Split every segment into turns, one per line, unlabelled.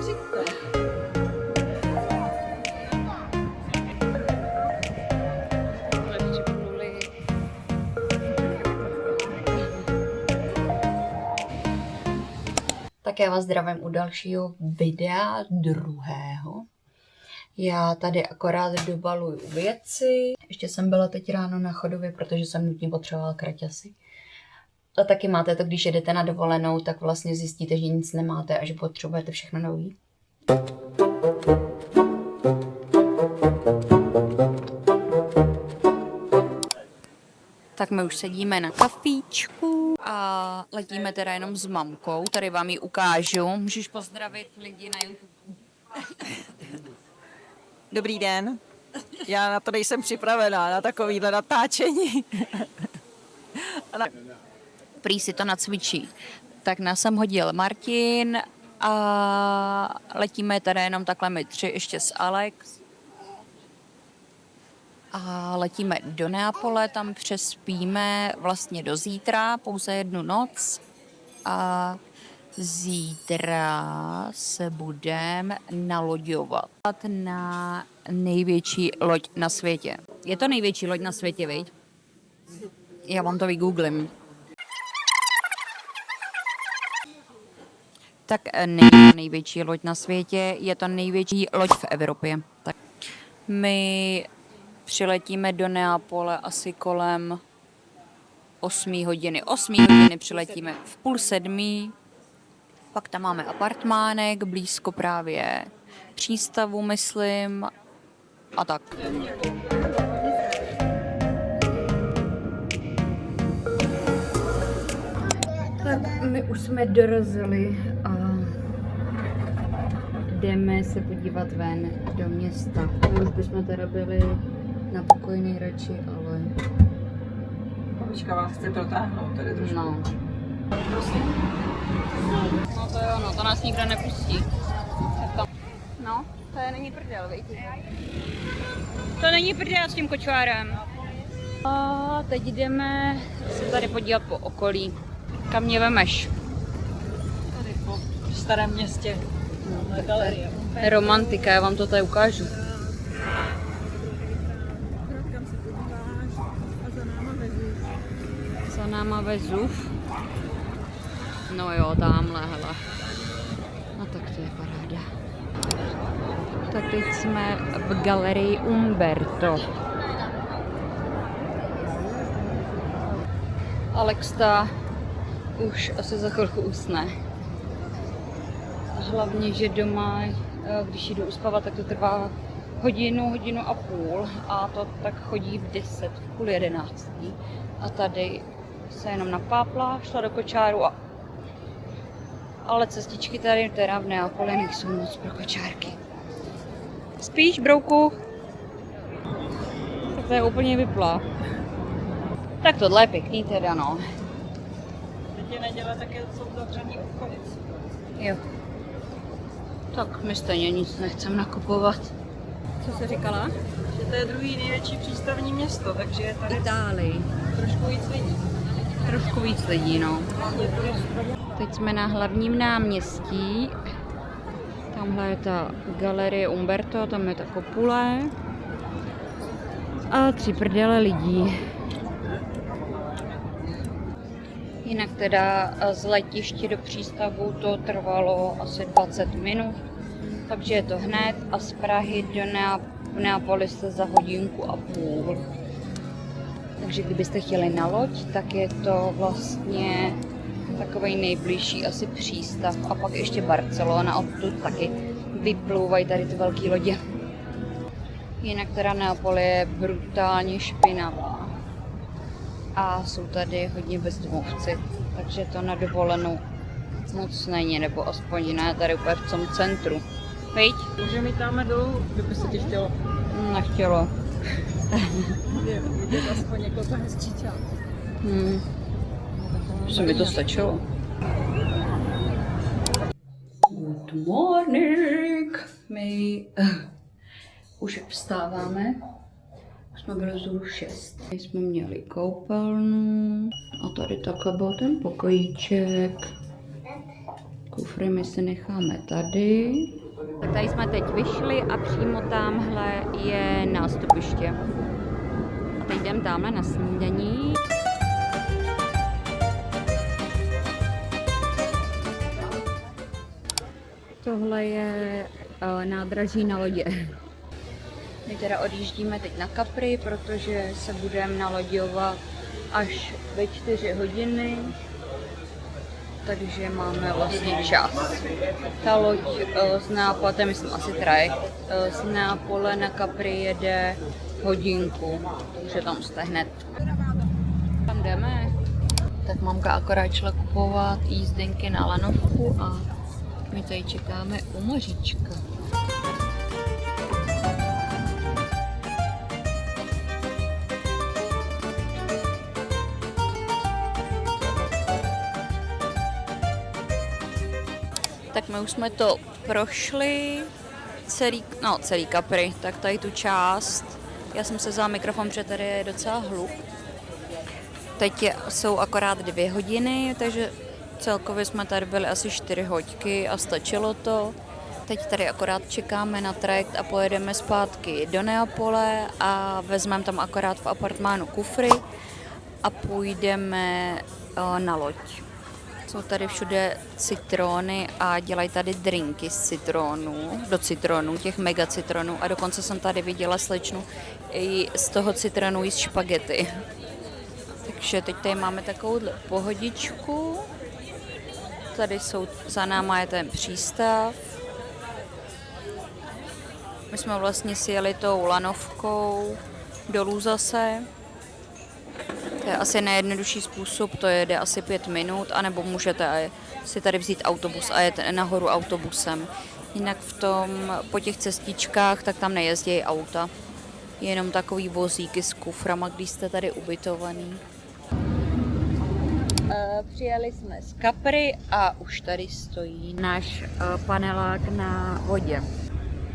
Tak já vás zdravím u dalšího videa, druhého. Já tady akorát dobaluju věci. Ještě jsem byla teď ráno na chodově, protože jsem nutně potřebovala kraťasy. A taky máte to, když jedete na dovolenou, tak vlastně zjistíte, že nic nemáte a že potřebujete všechno nový. Tak my už sedíme na kafíčku a letíme teda jenom s mamkou. Tady vám ji ukážu. Můžeš pozdravit lidi na YouTube.
Dobrý den. Já na to nejsem připravená, na takovýhle natáčení.
Prý si to nacvičí. Tak nás sem hodil Martin a letíme teda jenom takhle my tři, ještě s Alex. A letíme do Neapole, tam přespíme vlastně do zítra, pouze jednu noc. A zítra se budeme naloďovat na největší loď na světě. Je to největší loď na světě, viď? Já vám to vygooglím. Tak není to největší loď na světě, je to největší loď v Evropě. Tak my přiletíme do Neapole asi kolem 8 hodiny. 8 hodiny přiletíme v 6:30. Pak tam máme apartmánek, blízko právě přístavu, myslím, a tak. Tak my už jsme dorazili a jdeme se podívat ven do města. My už bychom teda byli na pokoji nejradši, ale...
Babička vás chce protáhnout tady trošku.
No. No to jo, no, to nás nikdo nepustí. No, to je není prdel, viď? To není prdel s tím kočvárem. A teď jdeme se tady podívat po okolí. Kam mě vemeš?
Tady po starém městě. Na galerie.
Romantika, já vám to tady ukážu.
Kam se podíváš a za náma Vezuv.
Za náma Vezuv. No jo, tamhle, hele. No tak to je paráda. Tak teď jsme v galerii Umberto. Alexa už asi za chvilku usne. Hlavně, že doma, když jdu uspavat, tak to trvá hodinu a půl a to tak chodí v 10, v 10:30. A tady se jenom napápla, šla do kočáru a... Ale cestičky tady teda v Neapoli nejsou moc pro kočárky. Spíš, brouku? Tak to je úplně vyplá. Tak tohle je pěkný teda, no.
Teď je neděle, tak jsou zavřený obchody.
Jo. Tak my stejně nic nechcem nakupovat. Co jsi říkala?
Že to je druhý největší přístavní město, takže je tady
Itálii.
trošku víc lidí.
Trošku víc lidí, no. Teď jsme na hlavním náměstí. Tamhle je ta galerie Umberto, tam je ta kopule. A 3 prdele lidí. Jinak teda z letiště do přístavu to trvalo asi 20 minut. Takže je to hned a z Prahy do Neapoli se za 1,5 hodiny. Takže kdybyste chtěli na loď, tak je to vlastně takovej nejbližší asi přístav. A pak ještě Barcelona, odtud taky vyplouvají tady ty velké lodě. Jinak teda Neapol je brutálně špinavá. A jsou tady hodně bezdomovci, takže to na dovolenou moc není, nebo aspoň ne tady úplně v tom centru. Viď?
Můžeme jít tam dolů, kdyby se ti chtělo.
Nechtělo.
Vidět aspoň jako to hezčí čas.
Že mi to stačilo. Good morning. My už vstáváme. Už jsme byli zhruba 6. My jsme měli koupelnu. A tady takhle byl ten pokojíček. Kufry my si necháme tady. Tak tady jsme teď vyšli a přímo tamhle je nástupiště. A teď jdem tamhle na snídaní. Tohle je nádraží na lodě. My teda odjíždíme teď na Capri, protože se budeme naloďovat až ve 4 hodiny. Takže máme vlastně čas. Ta loď z Neapole, to je myslím asi trajekt, z Neapole na Capri jede hodinku, takže tam jste hned. Tam jdeme. Tak mamka akorát šla kupovat jízdenky na lanovku a my tady čekáme u moříčka. Tak my už jsme to prošli, celý Capri, tak tady tu část. Já jsem se vzala mikrofon, protože tady je docela hluk. Teď jsou akorát 2 hodiny, takže celkově jsme tady byli asi 4 hoďky a stačilo to. Teď tady akorát čekáme na trajekt a pojedeme zpátky do Neapole a vezmeme tam akorát v apartmánu kufry a půjdeme na loď. Jsou tady všude citrony a dělají tady drinky z citronů, do citronů, těch mega citronů a dokonce jsem tady viděla slečnu i z toho citronu jíst špagety. Takže teď tady máme takovouhle pohodičku. Tady jsou, za náma je ten přístav. My jsme vlastně si jeli tou lanovkou dolů zase. To je asi nejjednodušší způsob, to jede asi 5 minut, anebo můžete si tady vzít autobus a jet nahoru autobusem. Jinak po těch cestičkách, tak tam nejezdí auta. Jenom takový vozíky s kuframa, když jste tady ubytovaný. Přijeli jsme z Capri a už tady stojí náš panelák na vodě.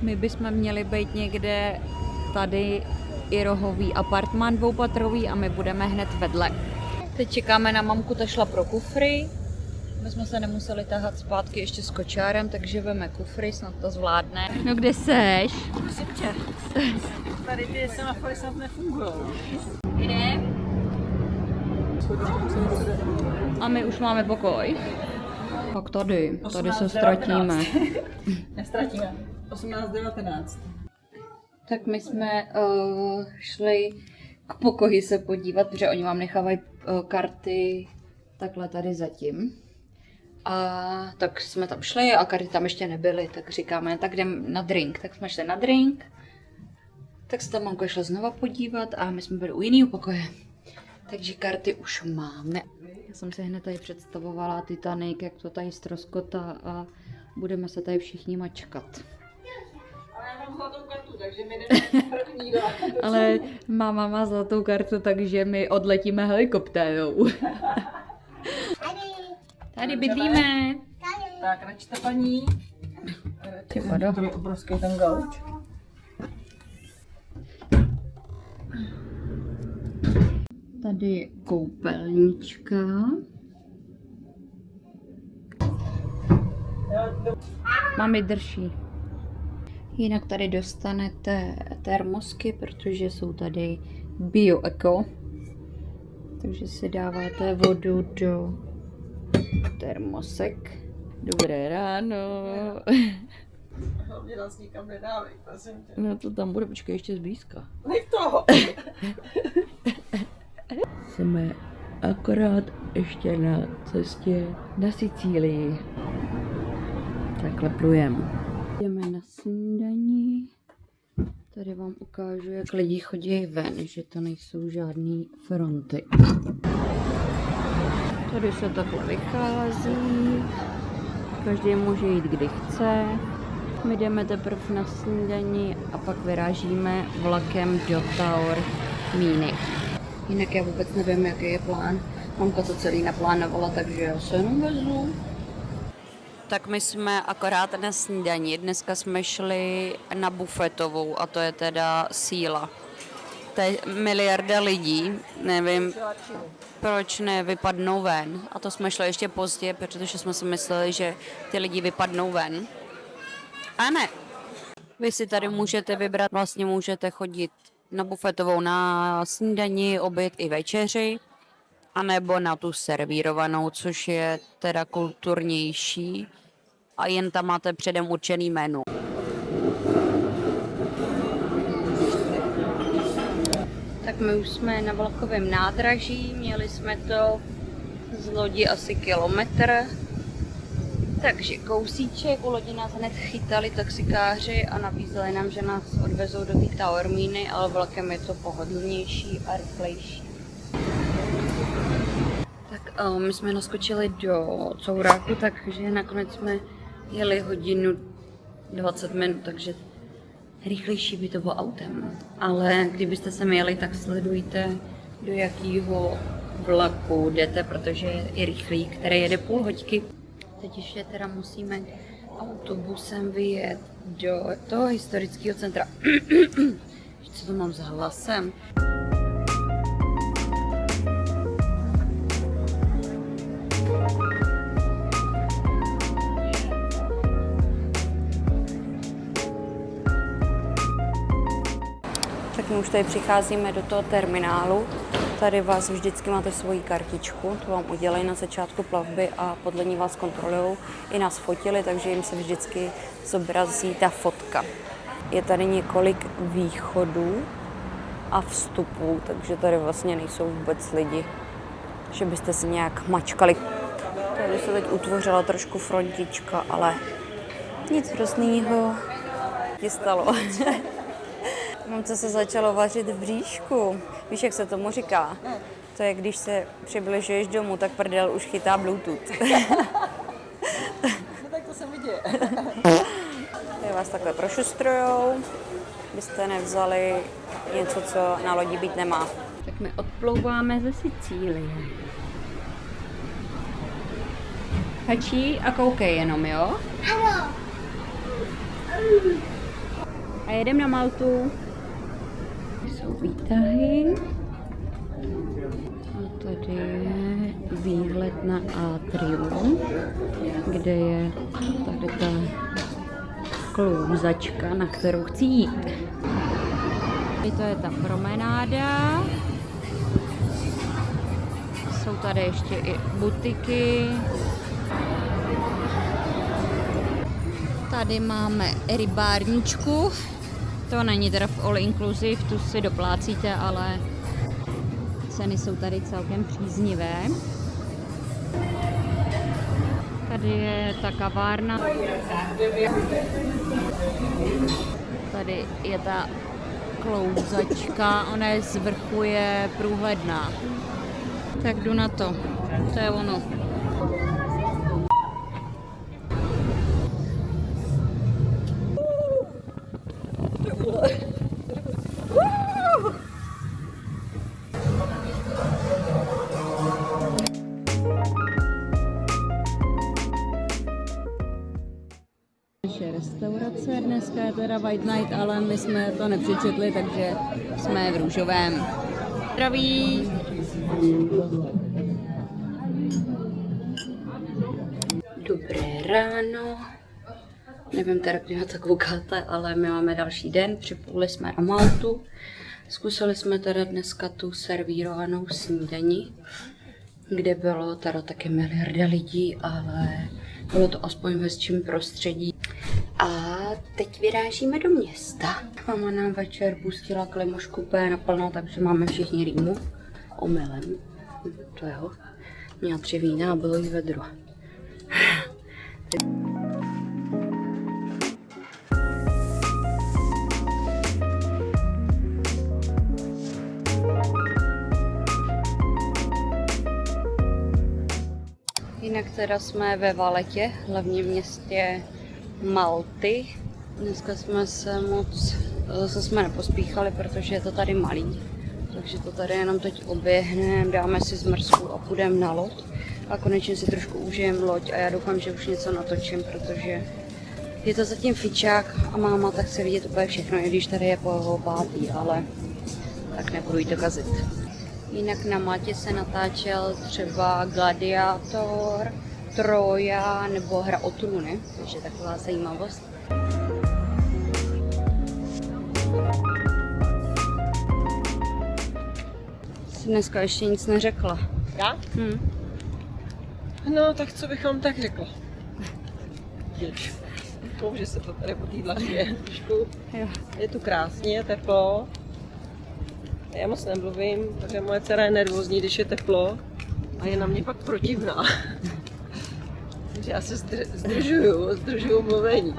My bychom měli být někde tady i rohový apartmán dvoupatrový a my budeme hned vedle. Teď čekáme na mamku, ta šla pro kufry. My jsme se nemuseli tahat zpátky ještě s kočárem, takže veme kufry, snad to zvládne. No kde seš?
Prosím tě, tady ty semafory snad nefungují.
Kde? A my už máme pokoj. Tak tady se ztratíme.
Nestratíme. 18:19.
Tak my jsme šli k pokoji se podívat, protože oni vám nechávají karty takhle tady zatím. A tak jsme tam šli a karty tam ještě nebyly, tak říkáme, tak jdem na drink. Tak jsme šli na drink, tak se tam mamka šla znova podívat a my jsme byli u jiného pokoje. Takže karty už máme. Já jsem si hned tady představovala Titanic, jak to tady ztroskotá a budeme se tady všichni mačkat.
Zlatou kartu, takže my jdeme první do.
Ale máma má zlatou kartu, takže my odletíme helikoptérou. Tady bydlíme.
Tak, račte paní. To je obrovský ten gauč.
Tady je koupelnička. Mami drží. Jinak tady dostanete termosky, protože jsou tady bio-eko. Takže si dáváte vodu do termosek. Dobré ráno.
Hlavně nás nikam nedávej, prosím tě.
No to tam bude, počkej, ještě zblízka.
Nech toho.
Jsme akorát ještě na cestě na Sicílii. Takhle plujeme. Jdeme na snídaní. Tady vám ukážu, jak lidi chodí ven, že to nejsou žádný fronty. Tady se takhle vychází. Každý může jít, kdy chce. My jdeme teprve na snídaní a pak vyrážíme vlakem do Taor Mini. Jinak já vůbec nevím, jaký je plán. Mamka to celý naplánovala, takže já se jenom vezu. Tak my jsme akorát na snídani. Dneska jsme šli na bufetovou a to je teda síla. To je miliarda lidí, nevím, proč nevypadnou ven. A to jsme šli ještě pozdě, protože jsme si mysleli, že ty lidi vypadnou ven. A ne. Vy si tady můžete vybrat, vlastně můžete chodit na bufetovou na snídani, oběd i večeři, anebo na tu servírovanou, což je teda kulturnější a jen tam máte předem určený menu. Tak my už jsme na vlakovém nádraží, měli jsme to z lodi asi kilometr, takže kousíček, u lodi nás hned chytali taxikáři a nabízeli nám, že nás odvezou do té Taormíny, ale vlakem je to pohodlnější a rychlejší. Tak my jsme naskočili do Couráku, takže nakonec jsme jeli hodinu 20 minut, takže rychlejší by to bylo autem. Ale kdybyste sem jeli, tak sledujte, do jakého vlaku jdete, protože je i rychlý, který jede půl hoďky. Teď ještě teda musíme autobusem vyjet do toho historického centra. Co to mám za hlasem? Tak my už tady přicházíme do toho terminálu. Tady vás vždycky máte svoji kartičku, to vám udělají na začátku plavby a podle ní vás kontrolují. I nás fotili, takže jim se vždycky zobrazí ta fotka. Je tady několik východů a vstupů, takže tady vlastně nejsou vůbec lidi, že byste si nějak mačkali. Tady se teď utvořila trošku frontička, ale nic hrozného stalo. Mamce se začalo vařit v bříšku. Víš, jak se tomu říká? To je, když se přibližuješ domů, tak prdel už chytá Bluetooth.
No tak to se mi děje.
Tady vás takhle prošustrujou, byste nevzali něco, co na lodi být nemá. Tak my odplouváme ze Sicílie. Hačí a koukej jenom, jo?
Ano.
A jedeme na Maltu. Jsou výtahy. A tady je výhled na atrium, kde je tady ta klouzačka, na kterou chci jít. To je ta promenáda. Jsou tady ještě i butiky. Tady máme rybárničku. To není teda v all inclusive, tu si doplácíte, ale ceny jsou tady celkem příznivé. Tady je ta kavárna. Tady je ta klouzačka, ona je z vrchu je průhledná. Tak jdu na to. To je ono. Naše restaurace, dneska je teda White Night, ale my jsme to nepřečetli, takže jsme v růžovém. Zdraví! Dobré ráno. Nevím teda, kdy na to koukáte, ale my máme další den, připluli jsme na Maltu. Zkusili jsme teda dneska tu servírovanou snídani, kde bylo teda taky miliarda lidí, ale bylo to aspoň v hezčím prostředí. A teď vyrážíme do města. Mama nám večer pustila klimušku úplně naplno, takže máme všichni rýmu. Omylem. To jo. Měla 3 vína a bylo jí vedro. Jinak teda jsme ve Valetě, hlavním městě Malty. Dneska jsme se moc zase nepospíchali, protože je to tady malý. Takže to tady jenom teď oběhneme, dáme si zmrzku a půjdeme na loď. A konečně si trošku užijeme loď a já doufám, že už něco natočím, protože je to zatím fičák a máma tak chce vidět úplně všechno, i když tady je po 5, ale tak nebudu jí to kazit. Jinak na Maltě se natáčel třeba Gladiátor, Troja nebo Hra o trůny, takže taková zajímavost. Jsi dneska ještě nic neřekla.
Já? No, tak co bychom tak řekla? Že se to tady po té dlažbě trošku. Je tu krásně, je teplo. Já moc nemluvím, takže moje dcera je nervózní, když je teplo a je na mě pak protivná. Takže já se zdržuju mluvení.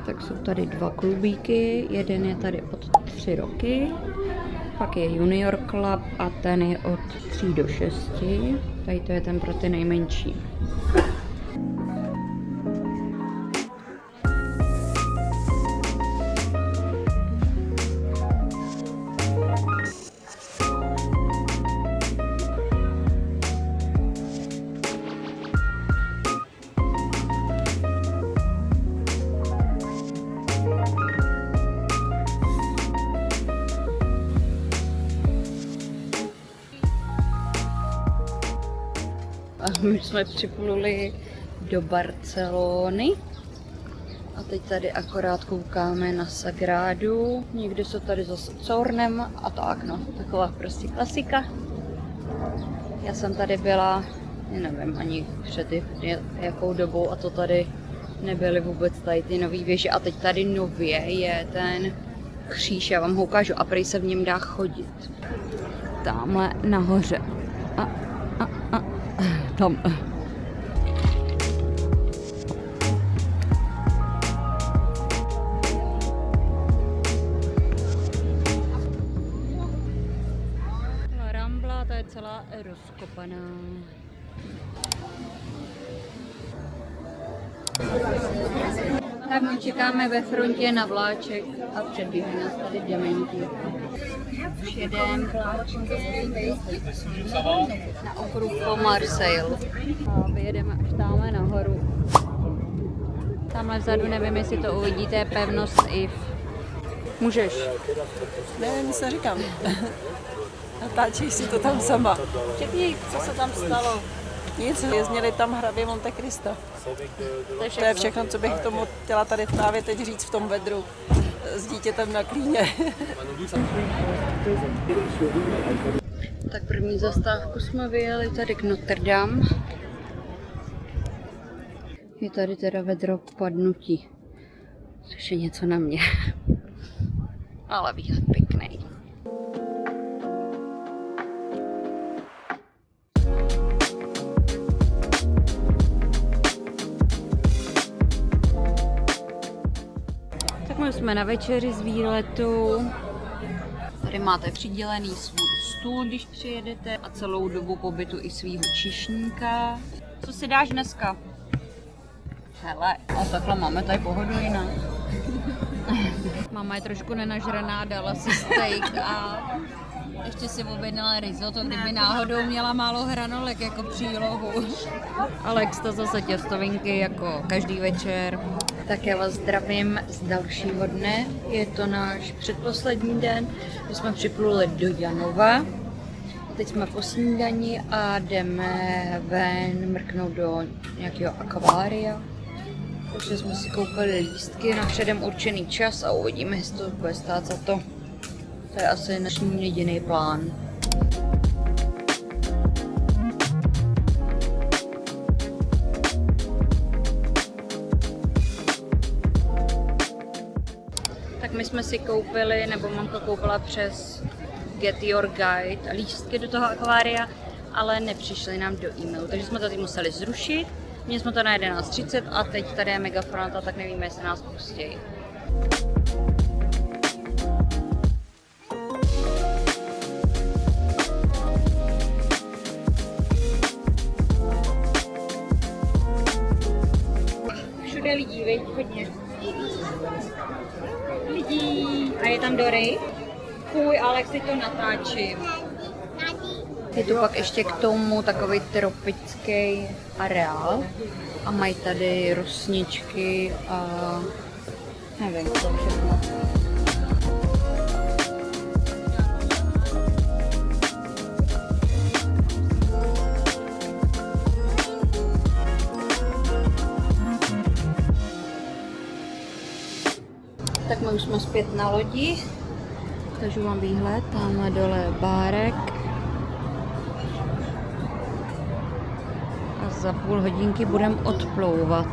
Tak jsou tady 2 klubíky, jeden je tady od 3 roky, pak je Junior Club a ten je od 3 do 6. Tady to je ten pro ty nejmenší. A my jsme připluli do Barcelony a teď tady akorát koukáme na Sagrádu. Někdy jsou tady zase Cornem a tak, no, taková prostě klasika. Já jsem tady byla, nevím ani před jakou dobou a to tady nebyly vůbec tady ty nový věže a teď tady nově je ten kříž, já vám ho ukážu a prý se v něm dá chodit. Tamhle nahoře. Tam. La Rambla, ta je celá rozkopaná. Tak my čekáme ve frontě na vláček a předbíhají nás tady dementi. Už jedem na okruh po Marseille. A vyjedeme až tamhle nahoru. Tamhle vzadu, nevím, jestli to uvidíte, je pevnost If. Můžeš?
Ne, nic neříkám. Natáčíš si to tam sama.
Řekni, co se tam stalo.
Nic, jezdili tam hrabě Monte Cristo. To je všechno, co bych k tomu chtěla tady právě teď říct v tom vedru s dítětem na klíně.
Tak první zastávku jsme vyjeli tady k Notre Dame. Je tady teda vedro padnutí, což je něco na mě. Ale výhled pěkný. Tak my jsme na večeři z výletu. Tady máte přidělený svůj stůl, když přijedete a celou dobu pobytu i svýho čišníka. Co si dáš dneska? Hele, a takhle máme tady pohodu jinak. Máma je trošku nenažraná, dala si steak a ještě si objednala risotto, kdyby náhodou měla málo hranolek jako přílohu. Alex to zase těstovinky jako každý večer. Tak já vás zdravím z dalšího dne. Je to náš předposlední den. My jsme připluli do Janova. Teď jsme po snídani a jdeme ven mrknout do nějakého akvária. Takže jsme si koupili lístky na předem určený čas a uvidíme, jestli to bude stát za to. To je asi náš jediný plán. Tak my jsme si koupili, nebo mamka koupila přes Get Your Guide lístky do toho akvária, ale nepřišly nám do e-mailu, takže jsme to teď museli zrušit Měli jsme to na 11:30 a teď tady je mega fronta, tak nevíme, jestli nás pustějí. Všude lidí, veď, hodně. Lidí. A je tam Dory? Fuj, Alex, teď to natáčím. Je tu pak ještě k tomu takový tropický areál a mají tady rosničky a nevím, co všechno. Tak my už jsme zpět na lodi, takže mám výhled, tamhle dole je bárek. A za půl hodinky budeme odplouvat.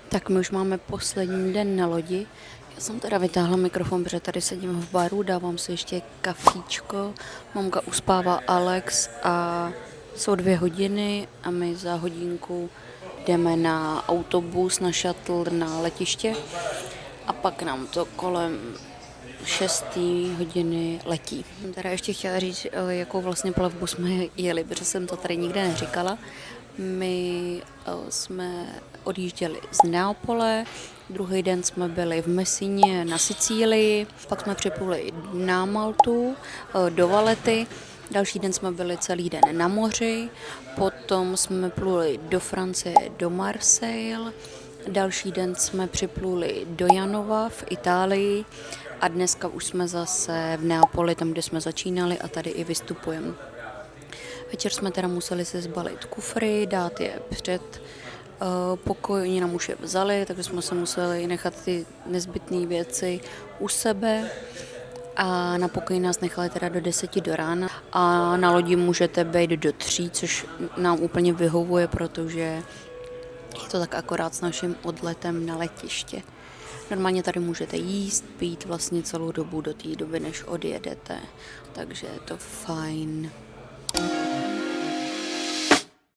Tak my už máme poslední den na lodi. Já jsem teda vytáhla mikrofon, protože tady sedím v baru, dávám si ještě kafíčko. Mamka uspává Alex a jsou 2 hodiny a my za hodinku jdeme na autobus, na shuttle, na letiště a pak nám to kolem 6. hodiny letí. Jsem teda ještě chtěla říct, jakou vlastně plavbu jsme jeli, protože jsem to tady nikde neříkala. My jsme odjížděli z Neapole, druhý den jsme byli v Messině na Sicílii, pak jsme připluli na Maltu, do Valety, další den jsme byli celý den na moři, potom jsme pluli do Francie, do Marseille, další den jsme připluli do Janova v Itálii a dneska už jsme zase v Neapoli, tam, kde jsme začínali a tady i vystupujeme. Večer jsme teda museli si zbalit kufry, dát je před pokoj, oni nám už je vzali, takže jsme se museli nechat ty nezbytné věci u sebe a na pokoji nás nechali teda do 10 do rána a na lodi můžete být do 3, což nám úplně vyhovuje, protože je to tak akorát s naším odletem na letiště. Normálně tady můžete jíst, pít vlastně celou dobu do té doby, než odjedete, takže je to fajn.